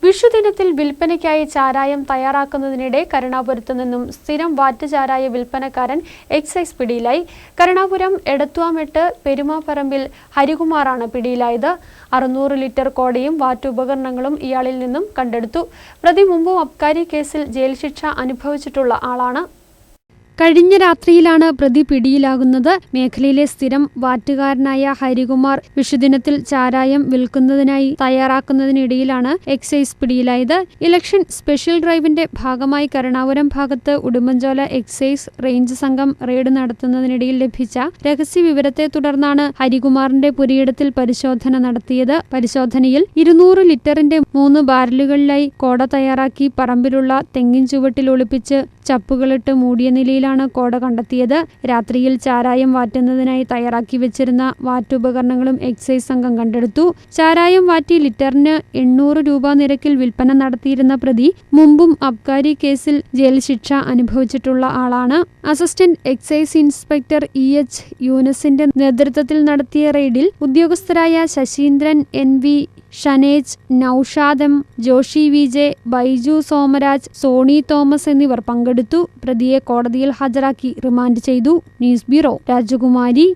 വിഷുദിനത്തിൽ വിൽപ്പനയ്ക്കായി ചാരായം തയ്യാറാക്കുന്നതിനിടെ കരുണാപുരത്തു നിന്നും സ്ഥിരം വാറ്റ് ചാരായ വിൽപ്പനക്കാരൻ എക്സൈസ് പിടിയിലായി. കരുണാപുരം എടത്വാമെട്ട് പെരുമാപ്പറമ്പിൽ ഹരികുമാറാണ് പിടിയിലായത്. 600 ലിറ്റർ കോടയും വാറ്റ് ഉപകരണങ്ങളും ഇയാളിൽ നിന്നും കണ്ടെടുത്തു. പ്രതി മുമ്പും അബ്കാരി കേസിൽ ജയിൽ ശിക്ഷ അനുഭവിച്ചിട്ടുള്ള ആളാണ്. കഴിഞ്ഞ രാത്രിയിലാണ് പ്രതി പിടിയിലാകുന്നത്. മേഖലയിലെ സ്ഥിരം വാറ്റുകാരനായ ഹരികുമാർ വിഷുദിനത്തിൽ ചാരായം വിൽക്കുന്നതിനായി തയ്യാറാക്കുന്നതിനിടയിലാണ് എക്സൈസ് പിടിയിലായത്. ഇലക്ഷൻ സ്പെഷ്യൽ ഡ്രൈവിന്റെ ഭാഗമായി കരുണാപുരം ഭാഗത്ത് ഉടുമ്പൻചോല എക്സൈസ് റേഞ്ച് സംഘം റെയ്ഡ് നടത്തുന്നതിനിടയിൽ ലഭിച്ച രഹസ്യ വിവരത്തെ തുടർന്നാണ് ഹരികുമാറിന്റെ പുരയിടത്തിൽ പരിശോധന നടത്തിയത്. പരിശോധനയിൽ 200 ലിറ്ററിന്റെ 3 ബാരലുകളിലായി കോട തയ്യാറാക്കി പറമ്പിലുള്ള തെങ്ങിൻ ചുവട്ടിൽ ഒളിപ്പിച്ച് ചപ്പുകളിട്ട് മൂടിയ നിലയിലാണ് കോട കണ്ടെത്തിയത്. രാത്രിയിൽ ചാരായം വാറ്റുന്നതിനായി തയ്യാറാക്കി വെച്ചിരുന്ന വാറ്റുപകരണങ്ങളും എക്സൈസ് സംഘം കണ്ടെടുത്തു. ചാരായം വാറ്റി ലിറ്ററിന് 800 രൂപ നിരക്കിൽ വിൽപ്പന നടത്തിയിരുന്ന പ്രതി മുമ്പും അബ്കാരി കേസിൽ ജയിൽ ശിക്ഷ അനുഭവിച്ചിട്ടുള്ള ആളാണ്. അസിസ്റ്റന്റ് എക്സൈസ് ഇൻസ്പെക്ടർ EH യൂനസിന്റെ നേതൃത്വത്തിൽ നടത്തിയ റെയ്ഡിൽ ഉദ്യോഗസ്ഥരായ Sasheendran NV, Shanej, Naushad M, Joshi VJ, Baiju Somaraj, Soni Thomas എന്നിവർ പങ്കെടുത്തു. പ്രതിയെ കോടതിയിൽ ഹാജരാക്കി റിമാൻഡ് ചെയ്തു. ന്യൂസ് ബ്യൂറോ, രാജകുമാരി.